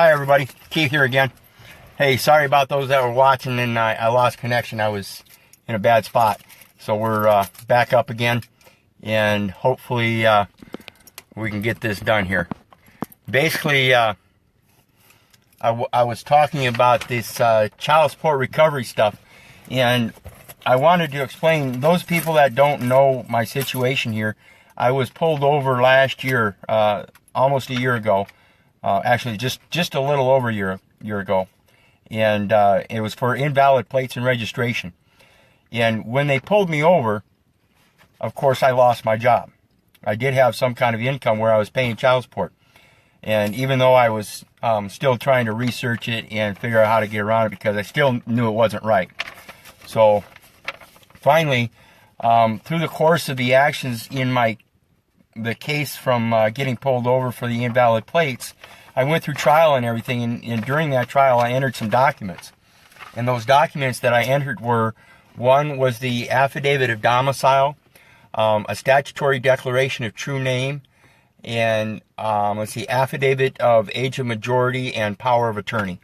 Hi everybody, Keith here again. Hey, sorry about those that were watching and I lost connection. I was in a bad spot. So we're back up again and hopefully we can get this done here. Basically, I was talking about this child support recovery stuff, and I wanted to explain, those people that don't know my situation here, I was pulled over last year, almost a year ago. Actually, just a little over a year ago, and it was for invalid plates and registration. And when they pulled me over, of course, I lost my job. I did have some kind of income where I was paying child support, and even though I was still trying to research it and figure out how to get around it because I still knew it wasn't right. So finally, through the course of the actions in the case from getting pulled over for the invalid plates, I went through trial and everything, and during that trial I entered some documents. And those documents that I entered were, one was the affidavit of domicile, a statutory declaration of true name, and affidavit of age of majority and power of attorney.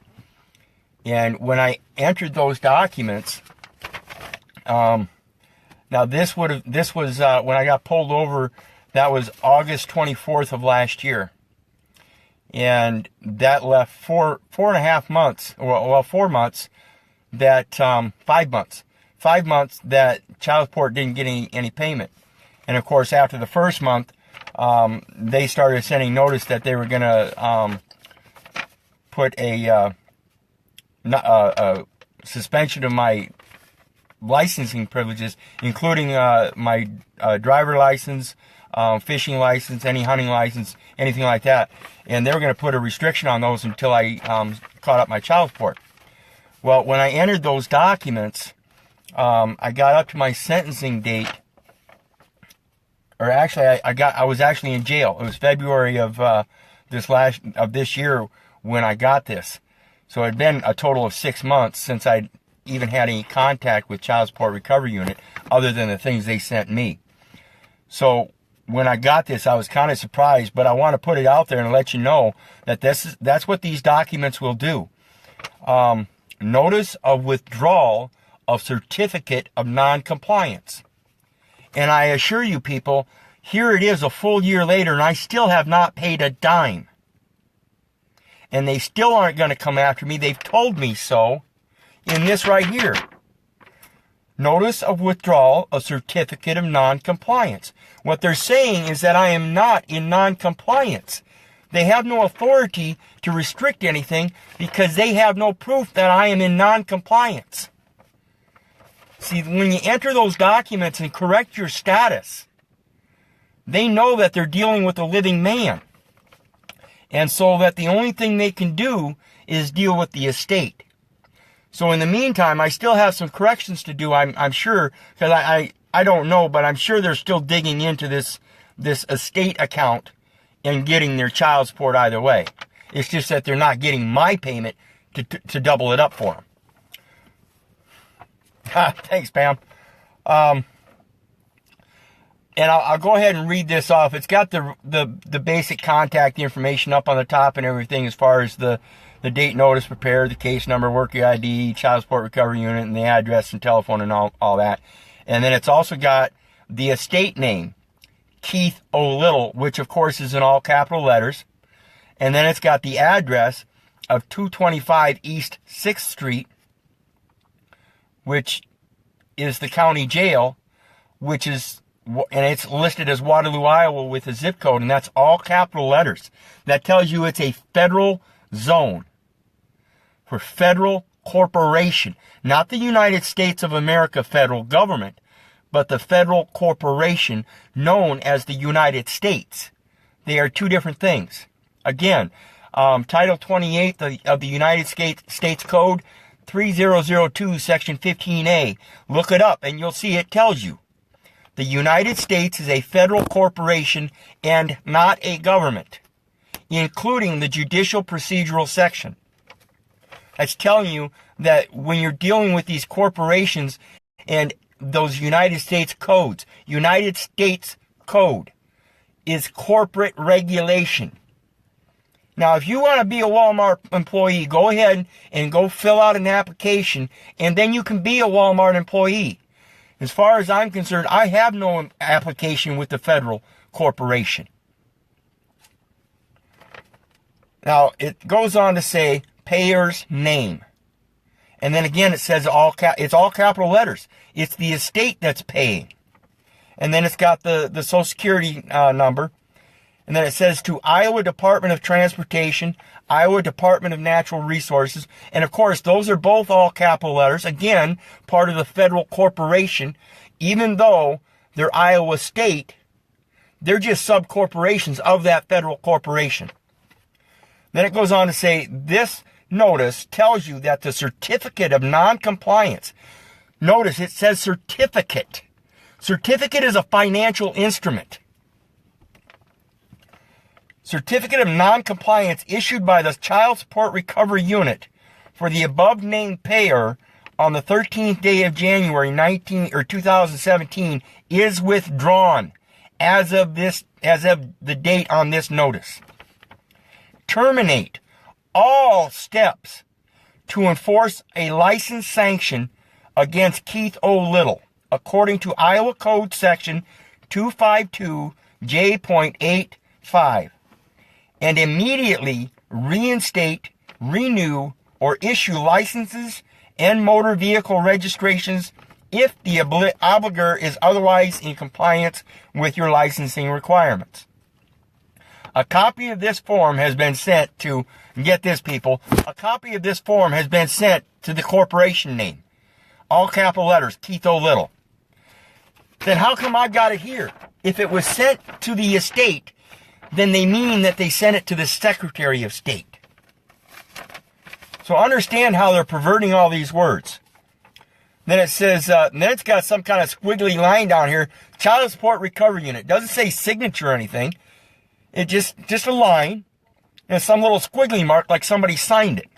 And when I entered those documents, now this was when I got pulled over. That was August 24th of last year. And that left 4 months that, 5 months. 5 months that child support didn't get any payment. And of course, after the first month, they started sending notice that they were going to put a suspension of my licensing privileges, including my driver license, fishing license, any hunting license, anything like that. And they were going to put a restriction on those until I caught up my child support. Well, when I entered those documents, I got up to my sentencing date, or actually, I was actually in jail. It was February of this year when I got this. So it had been a total of 6 months since I'd even had any contact with Child Support Recovery Unit, other than the things they sent me. So when I got this, I was kind of surprised, but I want to put it out there and let you know that that's what these documents will do. Notice of withdrawal of certificate of non-compliance. And I assure you people, here it is a full year later, and I still have not paid a dime. And they still aren't going to come after me. They've told me so in this right here. Notice of withdrawal of certificate of non-compliance. What they're saying is that I am not in non-compliance. They have no authority to restrict anything because they have no proof that I am in non-compliance. See, when you enter those documents and correct your status, they know that they're dealing with a living man. And so that the only thing they can do is deal with the estate. So in the meantime, I still have some corrections to do, I'm sure, because I don't know, but I'm sure they're still digging into this estate account and getting their child support either way. It's just that they're not getting my payment to double it up for them. Thanks, Pam. And I'll go ahead and read this off. It's got the basic contact information up on the top and everything, as far as the date notice prepared, the case number, worker ID, Child Support Recovery Unit, and the address and telephone and all that. And then it's also got the estate name, Keith O. Little, which of course is in all capital letters. And then it's got the address of 225 East 6th Street, which is the county jail, and it's listed as Waterloo, Iowa, with a zip code, and that's all capital letters. That tells you it's a federal zone for federal corporation, not the United States of America federal government, but the federal corporation known as the United States. They are two different things. Again, Title 28 of the United States Code, 3002, Section 15A. Look it up and you'll see it tells you. The United States is a federal corporation and not a government, including the judicial procedural section. That's telling you that when you're dealing with these corporations and those United States codes, United States Code is corporate regulation. Now, if you want to be a Walmart employee, go ahead and go fill out an application, and then you can be a Walmart employee. As far as I'm concerned, I have no application with the federal corporation. Now, it goes on to say payer's name. And then again, it says it's all capital letters. It's the estate that's paying. And then it's got the Social Security number. And then it says to Iowa Department of Transportation, Iowa Department of Natural Resources. And of course, those are both all capital letters. Again, part of the federal corporation. Even though they're Iowa State, they're just sub-corporations of that federal corporation. Then it goes on to say, this notice tells you that the certificate of non-compliance, notice it says certificate. Certificate is a financial instrument. Certificate of non-compliance issued by the Child Support Recovery Unit for the above-named payer on the 13th day of January 2017 is withdrawn as of the date on this notice. Terminate all steps to enforce a license sanction against Keith O. Little, according to Iowa Code Section 252J.85, and immediately reinstate, renew, or issue licenses and motor vehicle registrations if the obligor is otherwise in compliance with your licensing requirements. A copy of this form has been sent to, get this people, a copy of this form has been sent to the corporation name. All capital letters, Keith O. Little. Then how come I got it here? If it was sent to the estate, then they mean that they sent it to the Secretary of State. So understand how they're perverting all these words. Then it says, then it's got some kind of squiggly line down here, Child Support Recovery Unit. It doesn't say signature or anything. It just a line and some little squiggly mark like somebody signed it.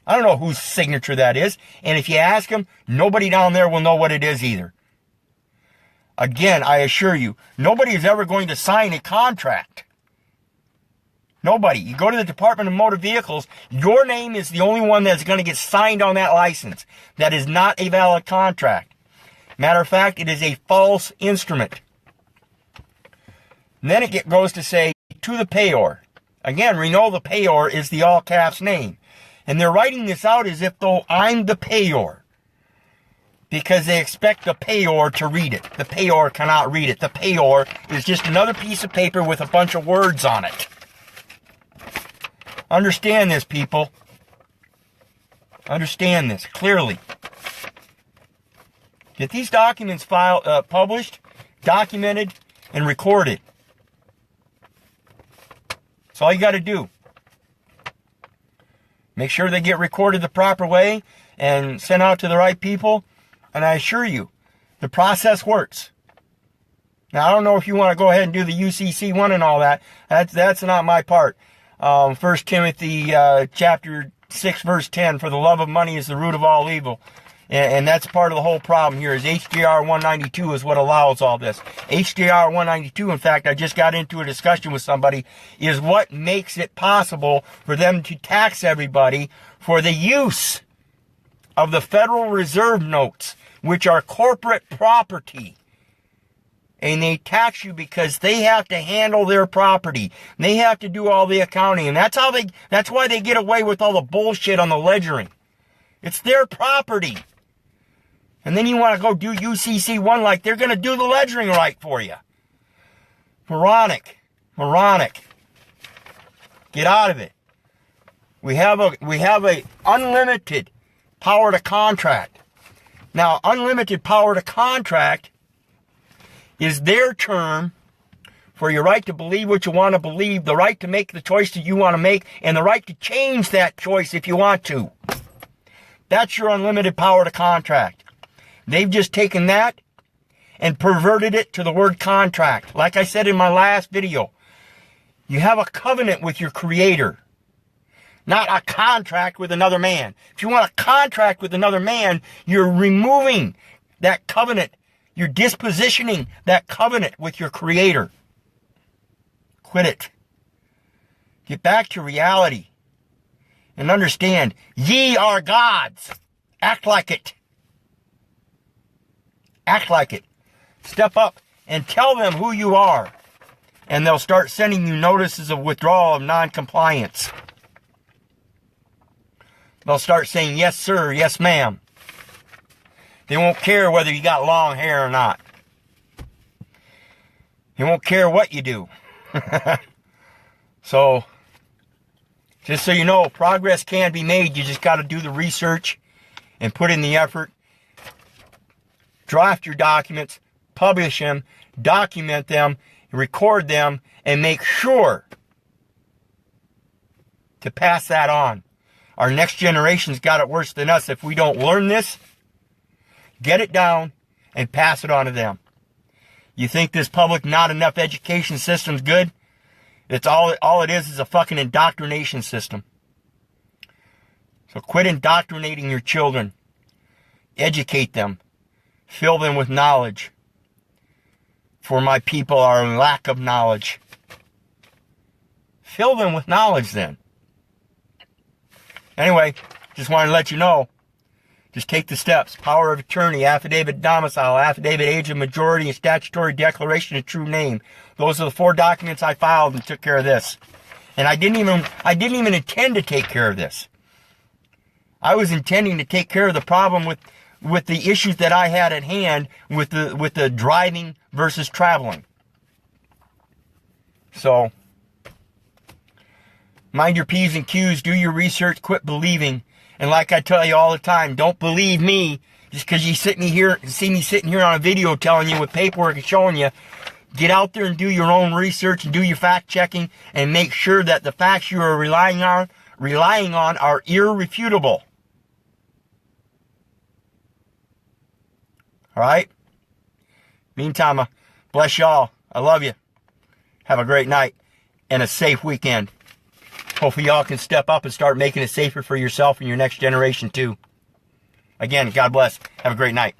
I don't know whose signature that is. And if you ask them, nobody down there will know what it is either. Again, I assure you, nobody is ever going to sign a contract. Nobody. You go to the Department of Motor Vehicles, your name is the only one that's going to get signed on that license. That is not a valid contract. Matter of fact, it is a false instrument. And then it goes to say, to the payor. Again, we know the payor is the all caps name. And they're writing this out as if though I'm the payor. Because they expect the payor to read it. The payor cannot read it. The payor is just another piece of paper with a bunch of words on it. Understand this, people. Understand this clearly. Get these documents published, documented, and recorded. That's all you got to do. Make sure they get recorded the proper way and sent out to the right people. And I assure you, the process works. Now, I don't know if you want to go ahead and do the UCC one and all that. That's not my part. 1 Timothy chapter 6, verse 10, for the love of money is the root of all evil. And that's part of the whole problem here is HJR 192 is what allows all this. HJR 192, in fact, I just got into a discussion with somebody, is what makes it possible for them to tax everybody for the use of the Federal Reserve notes, which are corporate property. And they tax you because they have to handle their property. They have to do all the accounting. And that's why they get away with all the bullshit on the ledgering. It's their property. And then you want to go do UCC1 like they're going to do the ledgering right for you. Moronic. Get out of it. We have a unlimited power to contract. Now, unlimited power to contract is their term for your right to believe what you want to believe, the right to make the choice that you want to make, and the right to change that choice if you want to. That's your unlimited power to contract. They've just taken that and perverted it to the word contract. Like I said in my last video, you have a covenant with your Creator, not a contract with another man. If you want a contract with another man, you're removing that covenant. You're dispositioning that covenant with your Creator. Quit it. Get back to reality. And understand, ye are gods. Act like it. Act like it. Step up and tell them who you are. And they'll start sending you notices of withdrawal of non-compliance. They'll start saying, yes, sir, yes, ma'am. They won't care whether you got long hair or not. They won't care what you do. So, just so you know, progress can be made. You just got to do the research and put in the effort. Draft your documents, publish them, document them, record them, and make sure to pass that on. Our next generation's got it worse than us. If we don't learn this, get it down, and pass it on to them. You think this public not enough education system's good? It's all it is a fucking indoctrination system. So quit indoctrinating your children. Educate them. Fill them with knowledge. For my people are in lack of knowledge. Fill them with knowledge then. Anyway, just wanted to let you know. Just take the steps. Power of attorney, affidavit of domicile, affidavit age of majority, and statutory declaration of true name. Those are the 4 documents I filed and took care of this. And I didn't even intend to take care of this. I was intending to take care of the problem with the issues that I had at hand with the driving versus traveling. So, mind your P's and Q's, do your research, quit believing. And like I tell you all the time, don't believe me just because you see me sitting here on a video telling you with paperwork and showing you. Get out there and do your own research and do your fact checking and make sure that the facts you are relying on are irrefutable. All right? Meantime, bless y'all. I love you. Have a great night and a safe weekend. Hopefully y'all can step up and start making it safer for yourself and your next generation too. Again, God bless. Have a great night.